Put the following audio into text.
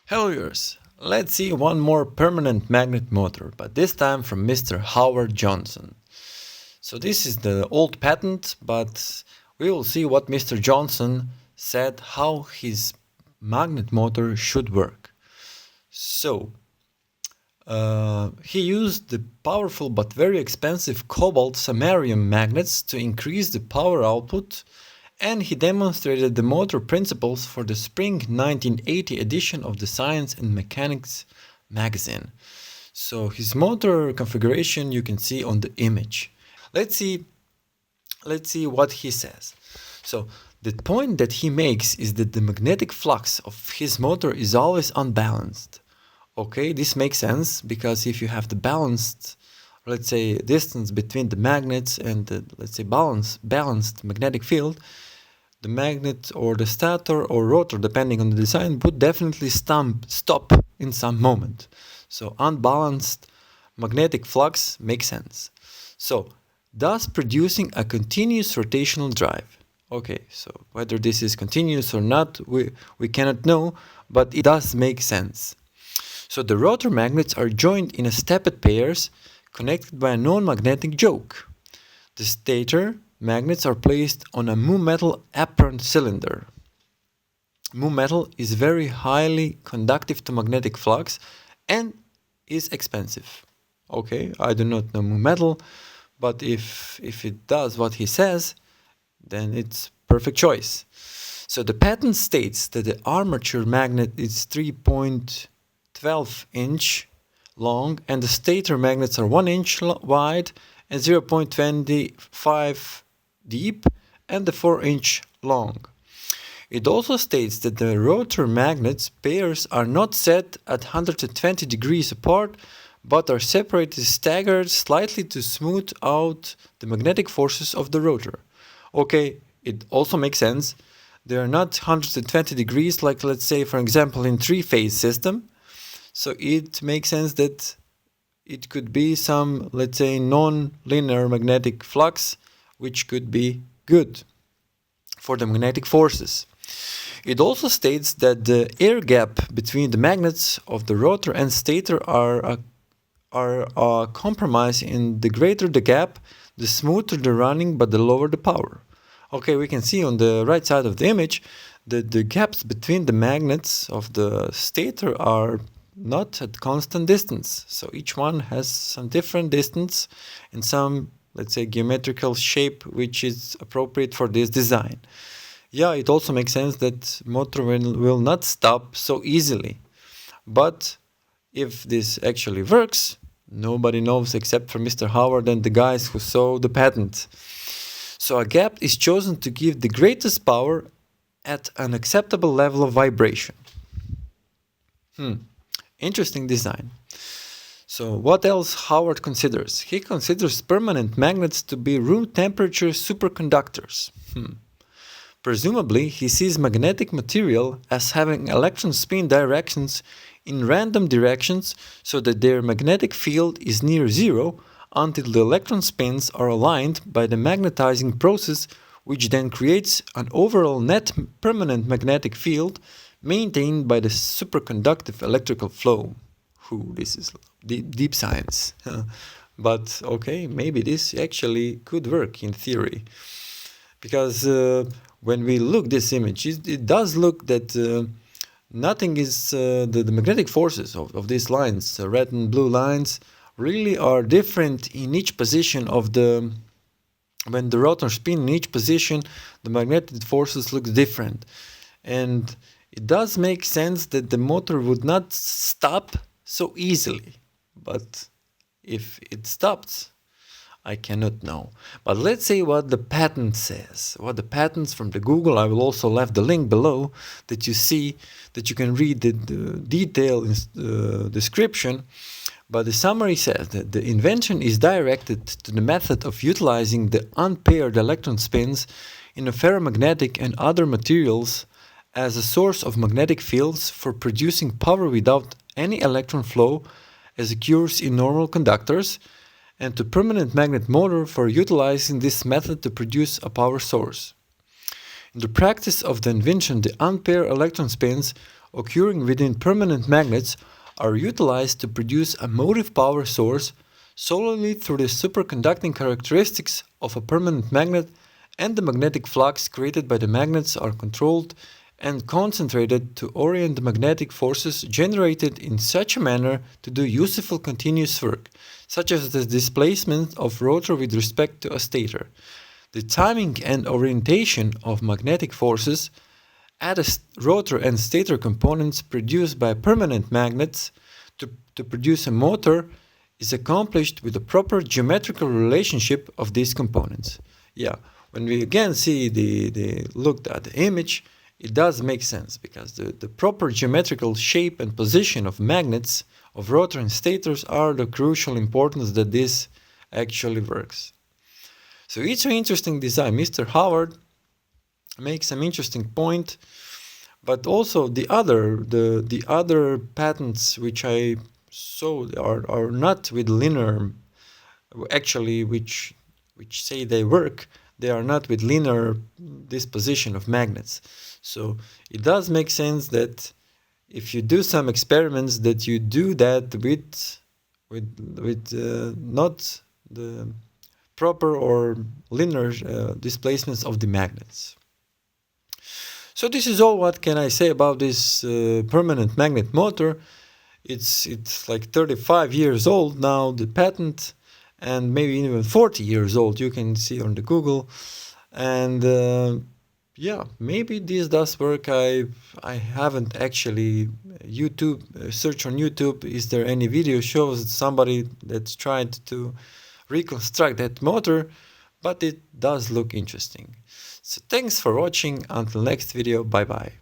Hello viewers, let's see one more permanent magnet motor, but this time from Mr. Howard Johnson. So this is the old patent, but we will see what Mr. Johnson said how his magnet motor should work. So he used the powerful but very expensive cobalt samarium magnets to increase the power output, and he demonstrated the motor principles for the spring 1980 edition of the Science and Mechanics magazine. So his motor configuration you can see on the image. Let's see what he says. So the point that he makes is that the magnetic flux of his motor is always unbalanced. Okay, this makes sense because if you have the balanced, let's say, distance between the magnets and the, let's say, balanced magnetic field, the magnet or the stator or rotor, depending on the design, would definitely stop in some moment. So unbalanced magnetic flux makes sense. So thus producing a continuous rotational drive. Okay, so whether this is continuous or not, we cannot know, but it does make sense. So the rotor magnets are joined in a stepped pairs connected by a non-magnetic yoke. The stator magnets are placed on a mu metal apron cylinder. Mu metal is very highly conductive to magnetic flux and is expensive. Okay, I do not know mu metal, but if it does what he says, then it's perfect choice. So the patent states that the armature magnet is 3.12 inch long and the stator magnets are 1 inch wide and 0.25 deep and the 4 inch long. It also states that the rotor magnets pairs are not set at 120 degrees apart but are separated staggered slightly to smooth out the magnetic forces of the rotor. Okay, it also makes sense. They are not 120 degrees like, let's say, for example, in three-phase system. So it makes sense that it could be some, let's say, non-linear magnetic flux, which could be good for the magnetic forces. It also states that the air gap between the magnets of the rotor and stator are a compromise. In the greater the gap, the smoother the running, but the lower the power. Okay, we can see on the right side of the image that the gaps between the magnets of the stator are not at constant distance. So each one has some different distance and some, let's say, geometrical shape which is appropriate for this design. Yeah, it also makes sense that motor will not stop so easily. But if this actually works, nobody knows except for Mr. Howard and the guys who saw the patent. So a gap is chosen to give the greatest power at an acceptable level of vibration. Interesting design. So what else Howard considers? He considers permanent magnets to be room temperature superconductors. Presumably, he sees magnetic material as having electron spin directions in random directions so that their magnetic field is near zero until the electron spins are aligned by the magnetizing process, which then creates an overall net permanent magnetic field maintained by the superconductive electrical flow. This is deep science. But okay, maybe this actually could work in theory. Because when we look this image, it does look that nothing is, the magnetic forces of these lines, red and blue lines, really are different in each position of the, when the rotor spin in each position, the magnetic forces look different. And it does make sense that the motor would not stop so easily. But if it stops, I cannot know. But let's see what the patent says. What the patents from the Google, I will also leave the link below that you see, that you can read the detailed description. But the summary says that the invention is directed to the method of utilizing the unpaired electron spins in a ferromagnetic and other materials as a source of magnetic fields for producing power without any electron flow as occurs in normal conductors, and to permanent magnet motor for utilizing this method to produce a power source. In the practice of the invention, the unpaired electron spins occurring within permanent magnets are utilized to produce a motive power source solely through the superconducting characteristics of a permanent magnet, and the magnetic flux created by the magnets are controlled and concentrated to orient the magnetic forces generated in such a manner to do useful continuous work, such as the displacement of rotor with respect to a stator. The timing and orientation of magnetic forces at a rotor and stator components produced by permanent magnets to produce a motor is accomplished with a proper geometrical relationship of these components. Yeah, when we again see the looked at the image, it does make sense because the proper geometrical shape and position of magnets of rotor and stators are the crucial importance that this actually works. So it's an interesting design. Mr. Howard makes some interesting point, but also the other patents which I saw are not with linear, actually which say they work, they are not with linear disposition of magnets. So it does make sense that if you do some experiments that you do that with not the proper or linear displacements of the magnets. So this is all what can I say about this permanent magnet motor. It's like 35 years old now, the patent, and maybe even 40 years old. You can see on the Google, and yeah, maybe this does work. I haven't actually search on YouTube. Is there any video shows somebody that's tried to reconstruct that motor? But it does look interesting. So thanks for watching. Until next video. Bye bye.